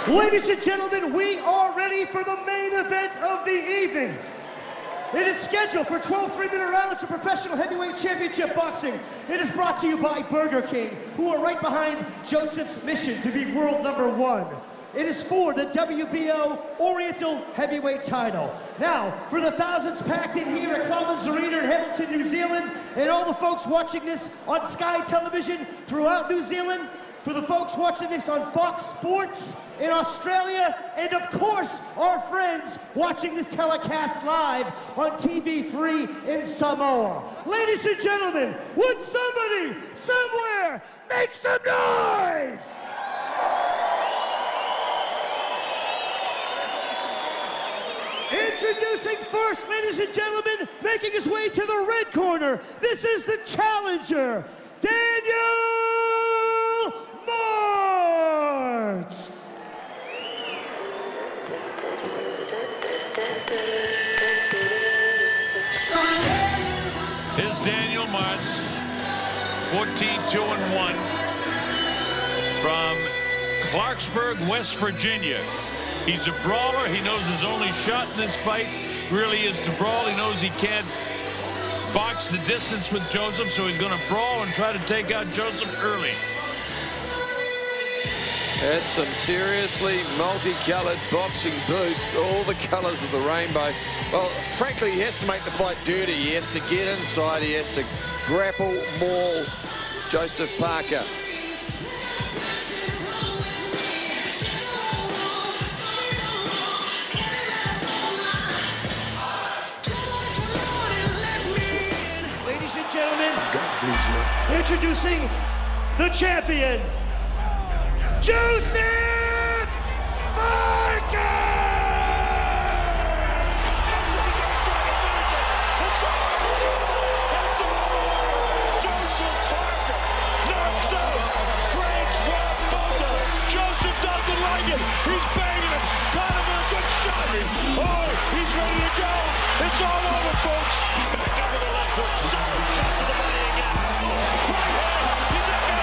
Ladies and gentlemen, we are ready for the main event of the evening. It is scheduled for 12 3-minute rounds of professional heavyweight championship boxing. It is brought to you by Burger King, who are right behind Joseph's mission to be world #1. It is for the WBO Oriental Heavyweight title. Now, for the thousands packed in here at Collins Arena in Hamilton, New Zealand, and all the folks watching this on Sky Television throughout New Zealand, for the folks watching this on Fox Sports in Australia, and of course, our friends watching this telecast live on TV3 in Samoa. Ladies and gentlemen, would somebody, somewhere, make some noise? Introducing first, ladies and gentlemen, making his way to the red corner, this is the challenger, Daniel Marks. Here's Daniel Marks, 14-2-1 from Clarksburg, West Virginia. He's a brawler. He knows his only shot in this fight really is to brawl. He knows he can't box the distance with Joseph, so he's going to brawl and try to take out Joseph early. That's some seriously multicolored boxing boots, all the colors of the rainbow. Well, frankly, he has to make the fight dirty. He has to get inside. He has to grapple, maul Joseph Parker. Ladies and gentlemen, introducing the champion, Joseph Parker! Joseph Parker knocks out Craig Swamboga. Joseph doesn't like it. He's banging him. Got him a good shot. Oh, he's ready to go. It's all over, folks. Back over the left hook. Shot to the body again. Right hand. He's at me.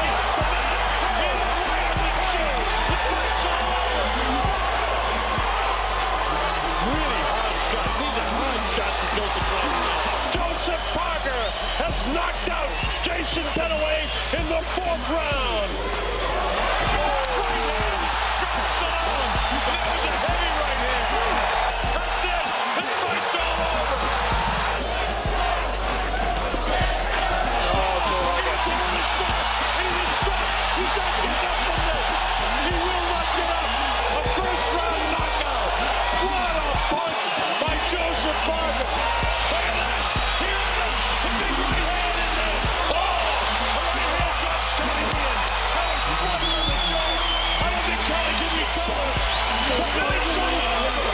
The man in the right of the shield. This fight's all over. Really hard shots. These are hard shots that Joseph lands. Joseph Parker has knocked out Jason Dunaway in the 4th round. Right hand drops it on. And that was a heavy right hand. That's it. This fight's all over. He's not getting up from this. He will not get up. A first-round knockout. What a punch by Joseph Parker. Look at this. Here it is. The big right hand in there. Oh, the right hand drops Kelly in. That was flush from the jaw. I don't think Kelly can recover. The fight's all over.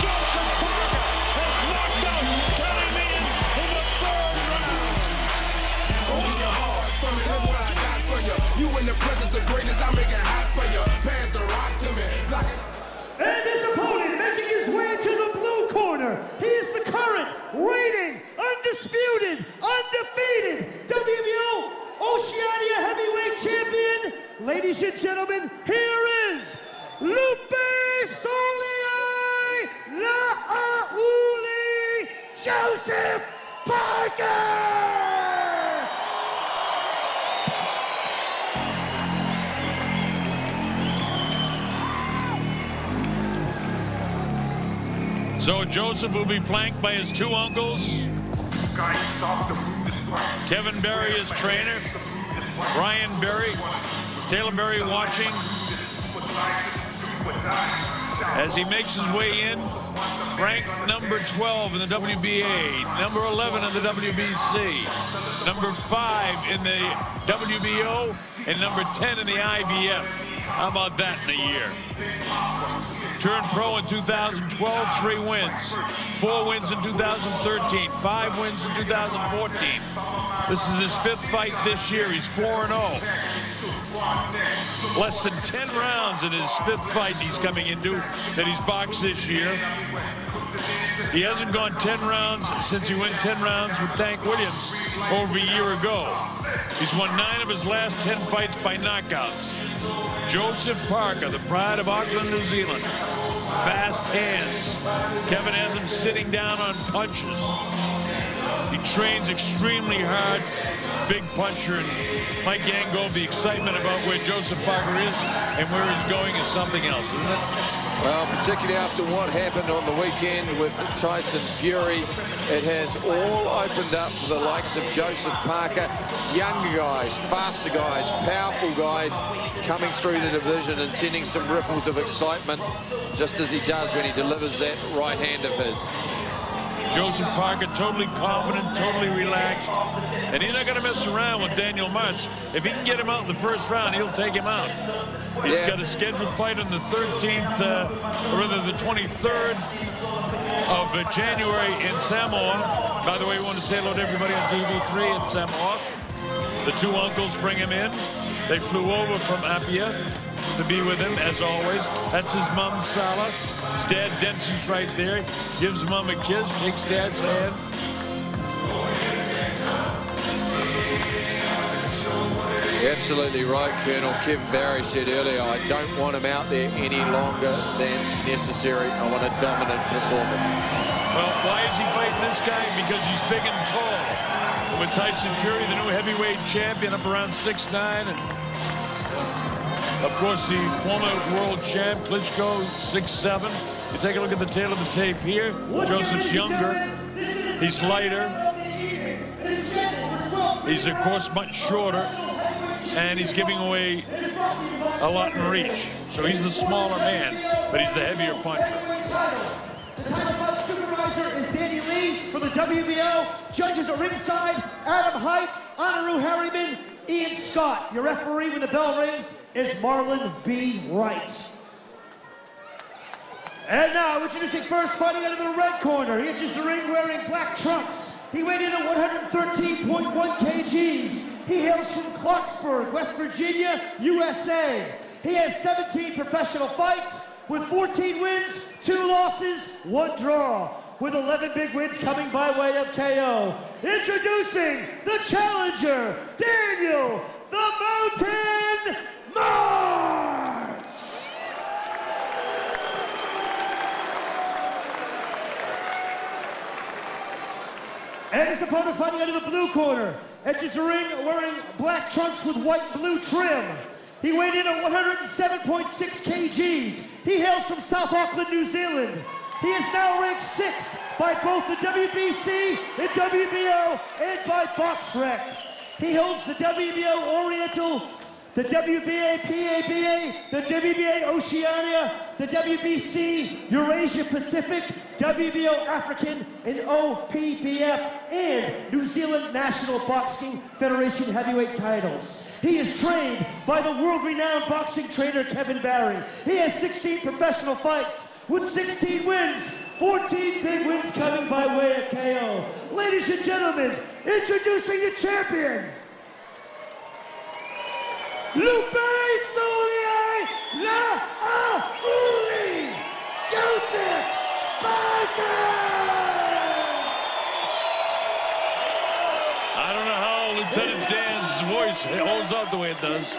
Joseph Parker has knocked out Kelly Meehan in the 3rd round. You in the presence of greatness, I make it hot for you. Pass the rock to me. And his opponent making his way to the blue corner. He is the current, reigning, undisputed, undefeated WBO Oceania Heavyweight Champion. Ladies and gentlemen, here is Lupe Soliai La'auli Joseph Parker! So Joseph will be flanked by his 2 uncles. Kevin Berry, his trainer. Brian Berry. Taylor Berry watching as he makes his way in. Ranked number 12 in the WBA, number 11 in the WBC, number 5 in the WBO, and number 10 in the IBF. How about that in a year? Turned pro in 2012, 3 wins. 4 wins in 2013, 5 wins in 2014. This is his 5th fight this year. He's 4-0. Less than 10 rounds in his 5th fight he's coming into that he's boxed this year. He hasn't gone 10 rounds since he went 10 rounds with Tank Williams over a year ago. He's won 9 of his last 10 fights by knockouts. Joseph Parker, the pride of Auckland, New Zealand. Fast hands. Kevin has him sitting down on punches. He trains extremely hard. Big puncher. And Mike Gango, the excitement about where Joseph Parker is and where he's going is something else, isn't it? Well, particularly after what happened on the weekend with Tyson Fury, it has all opened up for the likes of Joseph Parker. Younger guys, faster guys, powerful guys coming through the division and sending some ripples of excitement, just as he does when he delivers that right hand of his. Joseph Parker totally confident, totally relaxed, and he's not going to mess around with Daniel Martz. If he can get him out in the first round, he'll take him out. He's got a scheduled fight on the 13th, or rather the 23rd of January in Samoa. By the way, we want to say hello to everybody on TV3 in Samoa. The two uncles bring him in. They flew over from Apia to be with him, as always. That's his mom, Sala. His dad, Dempsey's right there. Gives mom a kiss, shakes dad's hand. You're absolutely right, Colonel. Kevin Barry said earlier, I don't want him out there any longer than necessary. I want a dominant performance. Well, why is he fighting this guy? Because he's big and tall. And with Tyson Fury, the new heavyweight champion, up around 6'9", and of course, the former world champ, Klitschko, 6'7". You take a look at the tail of the tape here. Joseph's younger. He's lighter. He's, of course, much shorter. And he's giving away a lot in reach. So he's the smaller man, but he's the heavier puncher. The title fight supervisor is Danny Lee for the WBO. Judges are ringside, Adam Height, Anaru Harriman, Ian Scott. Your referee when the bell rings is Marlon B. Wright. And now, introducing first, fighting out of the red corner. He enters the ring wearing black trunks. He weighed in at 113.1 kgs. He hails from Clarksburg, West Virginia, USA. He has 17 professional fights with 14 wins, 2 losses, 1 draw, with 11 big wins coming by way of KO. Introducing the challenger, Daniel the Mountain Martz. And his opponent fighting out of the blue corner. Enters the ring wearing black trunks with white and blue trim. He weighed in at 107.6 kgs. He hails from South Auckland, New Zealand. He is now ranked 6th by both the WBC and WBO and by BoxRec. He holds the WBO Oriental, the WBA PABA, the WBA Oceania, the WBC Eurasia Pacific, WBO African, and OPBF, and New Zealand National Boxing Federation heavyweight titles. He is trained by the world-renowned boxing trainer Kevin Barry. He has 16 professional fights with 16 wins, 14 big wins coming by way of KO. Ladies and gentlemen, introducing the champion, Lupe Solier La'auli, Joseph Parker! I don't know how Lieutenant Dan's voice holds up the way it does.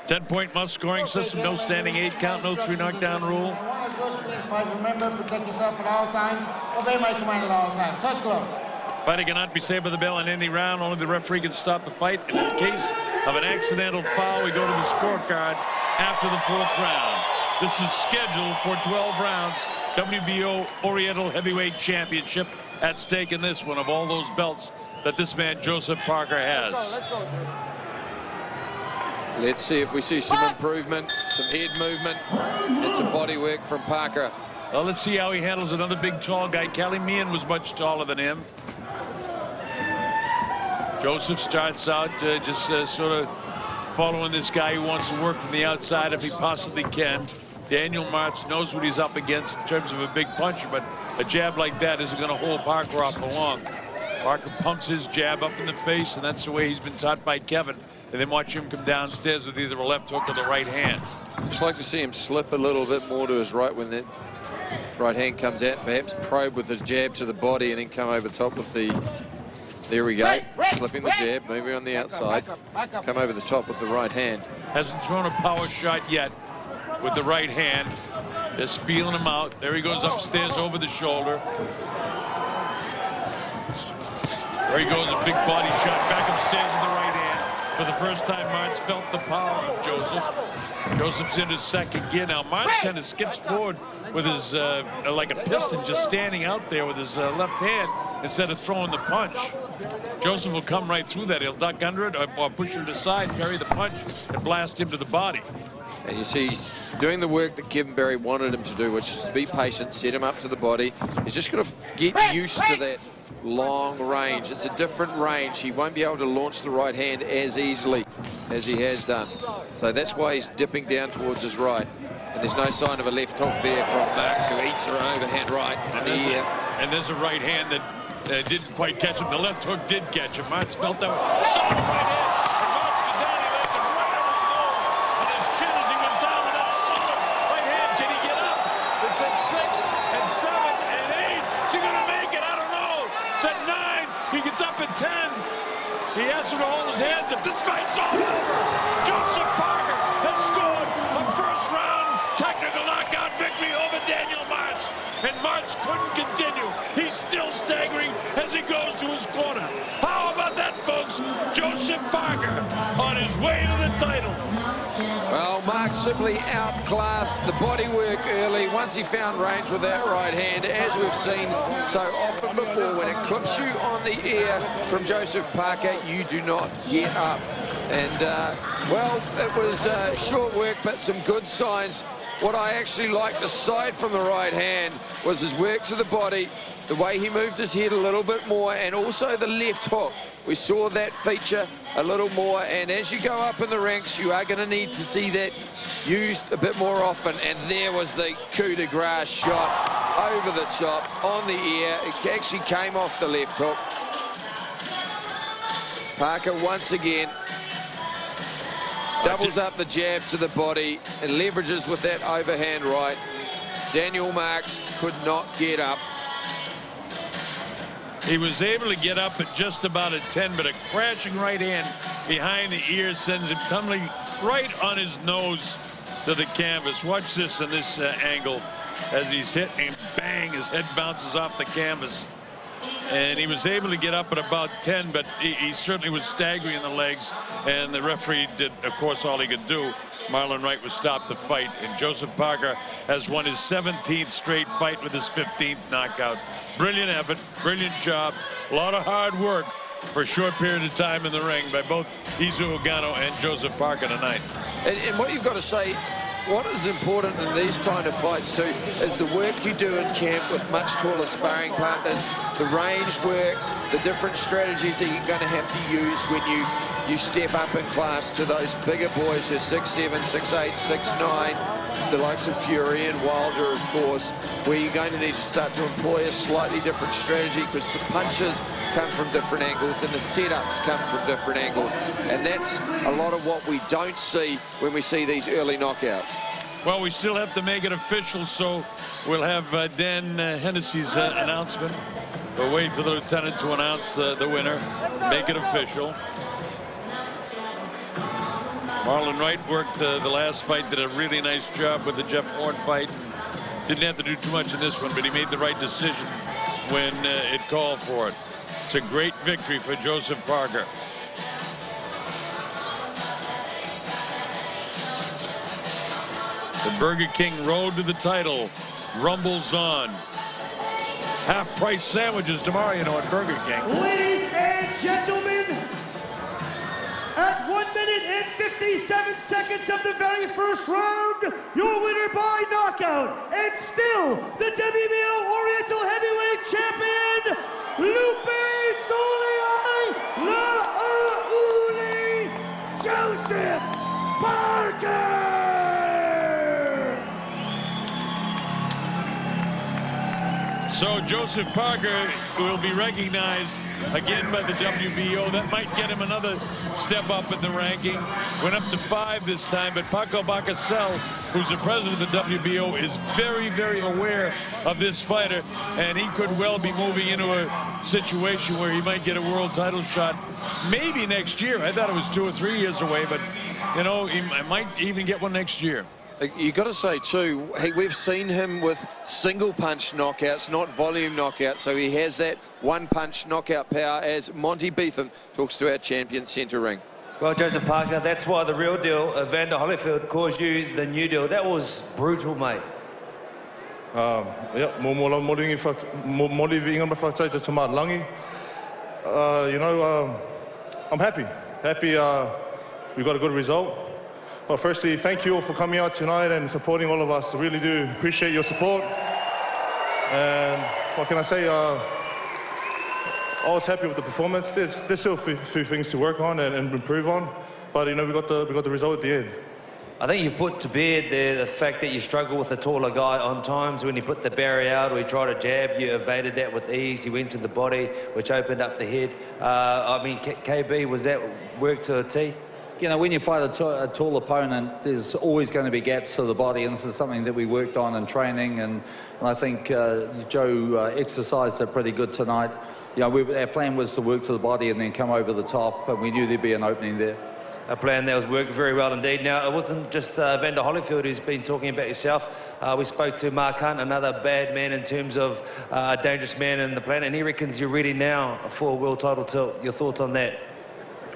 10-point must-scoring system, no standing 8 count, no 3 knockdown rule. Want a good clean fight, remember, protect yourself at all times. Obey my command at all times. Touch gloves. Fighter cannot be saved by the bell in any round. Only the referee can stop the fight. And in case of an accidental foul, we go to the scorecard after the 4th round. This is scheduled for 12 rounds. WBO Oriental Heavyweight Championship at stake in this one of all those belts that this man, Joseph Parker, has. Let's go, Let's see if we see some improvement, some head movement, and some body work from Parker. Well, let's see how he handles another big, tall guy. Kelly Meehan was much taller than him. Joseph starts out just sort of following this guy who wants to work from the outside if he possibly can. Daniel Martz knows what he's up against in terms of a big puncher, but a jab like that isn't going to hold Parker off for long. Parker pumps his jab up in the face, and that's the way he's been taught by Kevin. And then watch him come downstairs with either a left hook or the right hand. Just like to see him slip a little bit more to his right when that right hand comes out. Perhaps probe with his jab to the body and then come over top with the There we go. Right, Slipping the jab, moving on the outside. Back up. Come over the top with the right hand. Hasn't thrown a power shot yet with the right hand. Just feeling him out. There he goes upstairs over the shoulder. There he goes, a big body shot back upstairs with the right hand. For the first time, Martz felt the power of Joseph. Joseph's in his second gear now. Martz kind of skips forward with his, like a piston, just standing out there with his left hand instead of throwing the punch. Joseph will come right through that. He'll duck under it or push it aside, carry the punch, and blast him to the body. And you see he's doing the work that Kevin Barry wanted him to do, which is to be patient, set him up to the body. He's just got to get used to that long range. It's a different range. He won't be able to launch the right hand as easily as he has done. So that's why he's dipping down towards his right. And there's no sign of a left hook there from Marks, who eats an overhand right in the ear. And there's a right hand that didn't quite catch him. The left hook did catch him. Martz felt that solid right hand. And Martz the down, he lands it right on his nose. And his chin as he went down with that solid right hand. Can he get up? It's at 6 and 7 and 8. Is he going to make it? I don't know. It's at 9. He gets up at 10. He has him to hold his hands up. This fight's all over. Joseph Parker has scored a first-round technical knockout victory over Daniel Martz. And Martz couldn't continue. He's still staggering as he goes to his corner. How about that, folks? Joseph Parker on his way to the title. Well, Mark simply outclassed the body work early once he found range with that right hand. As we've seen so often before, when it clips you on the ear from Joseph Parker, you do not get up. And, well, it was short work, but some good signs. What I actually liked, aside from the right hand, was his work to the body, the way he moved his head a little bit more, and also the left hook. We saw that feature a little more, and as you go up in the ranks, you are going to need to see that used a bit more often. And there was the coup de grace shot over the top on the ear. It actually came off the left hook. Parker once again doubles up the jab to the body and leverages with that overhand right. Daniel Marks could not get up. He was able to get up at just about a 10, but a crashing right hand behind the ear sends him tumbling right on his nose to the canvas. Watch this in this angle as he's hit and bang, his head bounces off the canvas. And he was able to get up at about 10, but he certainly was staggering in the legs. And the referee did, of course, all he could do. Marlon Wright was stop the fight. And Joseph Parker has won his 17th straight fight with his 15th knockout. Brilliant effort, brilliant job. A lot of hard work for a short period of time in the ring by both Izu Ogano and Joseph Parker tonight. And what you've got to say, what is important in these kind of fights too is the work you do in camp with much taller sparring partners, the range work, the different strategies that you're going to have to use when you step up in class to those bigger boys who are 6'7", 6'8", 6'9", the likes of Fury and Wilder, of course, where you're going to need to start to employ a slightly different strategy because the punches come from different angles and the setups come from different angles. And that's a lot of what we don't see when we see these early knockouts. Well, we still have to make it official, so we'll have Dan Hennessy's announcement. We'll wait for the lieutenant to announce the winner, make it official. Marlon Wright worked the last fight, did a really nice job with the Jeff Horn fight. Didn't have to do too much in this one, but he made the right decision when it called for it. It's a great victory for Joseph Parker. The Burger King road to the title rumbles on. Half-price sandwiches tomorrow, you know, at Burger King. Ladies and gentlemen, at 1 minute and 57 seconds of the very first round, your winner by knockout, and still the WBO Oriental Heavyweight Champion, Lupe Soliai Lauli, Joseph Parker! So Joseph Parker will be recognized again by the WBO. That might get him another step up in the ranking. Went up to 5 this time, but Paco Bacasel, who's the president of the WBO, is very, very aware of this fighter, and he could well be moving into a situation where he might get a world title shot maybe next year. I thought it was 2 or 3 years away, but, you know, he might even get one next year. You got to say too, we've seen him with single punch knockouts, not volume knockouts, so he has that one punch knockout power, as Monty Beetham talks to our champion centre ring. Well, Joseph Parker, that's why the real deal, Evander Holyfield, calls you the new deal. That was brutal, mate. Ja, you know, I'm happy. We got a good result. Well, firstly, thank you all for coming out tonight and supporting all of us. I really do appreciate your support. And what can I say? I was happy with the performance. There's still a few things to work on and improve on, but you know, we got the result at the end. I think you've put to bed there the fact that you struggle with a taller guy on times. When he put the barrier out or he tried a jab, you evaded that with ease. You went to the body, which opened up the head. I mean, KB, was that work to a T? You know, when you fight a tall opponent, there's always going to be gaps to the body, and this is something that we worked on in training, and I think Joe exercised it pretty good tonight. You know, our plan was to work to the body and then come over the top, and we knew there'd be an opening there. A plan that was working very well indeed. Now, it wasn't just Evander Holyfield who's been talking about yourself. We spoke to Mark Hunt, another bad man in terms of a dangerous man in the planet, and he reckons you're ready now for a world title tilt. Your thoughts on that?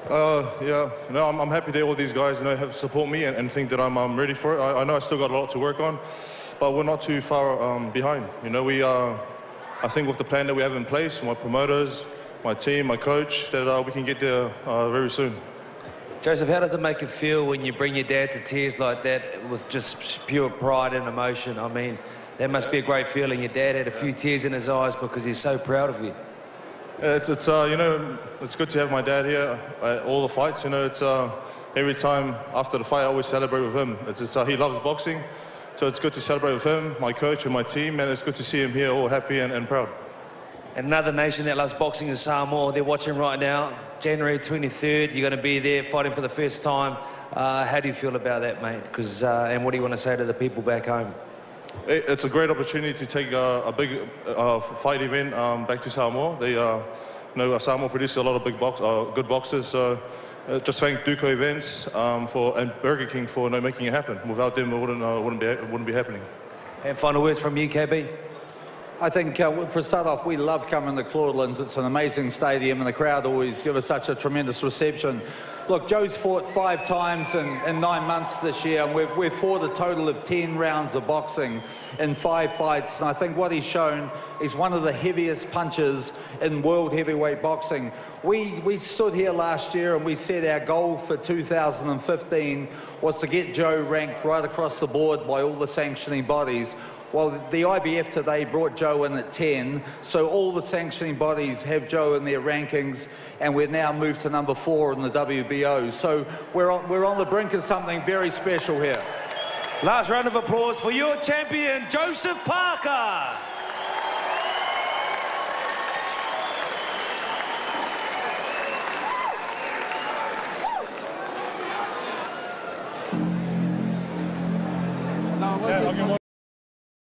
Yeah, no, I'm happy that all these guys, you know, have support me and think that I'm ready for it. I know I still got a lot to work on, but we're not too far behind. You know, I think with the plan that we have in place, my promoters, my team, my coach, that we can get there very soon. Joseph, how does it make you feel when you bring your dad to tears like that with just pure pride and emotion? I mean, that must be a great feeling. Your dad had a few tears in his eyes because he's so proud of you. It's you know, it's good to have my dad here at all the fights. You know, it's every time after the fight I always celebrate with him. He loves boxing, so it's good to celebrate with him, my coach and my team, and it's good to see him here all happy and proud. And another nation that loves boxing is Samoa. They're watching right now. January 23rd, you're going to be there fighting for the first time. How do you feel about that, mate? And what do you want to say to the people back home? It's a great opportunity to take a big fight event back to Samoa. They, you know, Samoa produces a lot of good boxers. So just thank Duco Events and Burger King for making it happen. Without them, it wouldn't be happening. And final words from you, KB? I think, for a start off, we love coming to Claudelands. It's an amazing stadium, and the crowd always give us such a tremendous reception. Look, Joe's fought 5 times in 9 months this year, and we've fought a total of 10 rounds of boxing in 5 fights, and I think what he's shown is one of the heaviest punchers in world heavyweight boxing. We stood here last year and we said our goal for 2015 was to get Joe ranked right across the board by all the sanctioning bodies. Well, the IBF today brought Joe in at 10, so all the sanctioning bodies have Joe in their rankings, and we're now moved to number 4 in the WBO. So we're on the brink of something very special here. Last round of applause for your champion, Joseph Parker.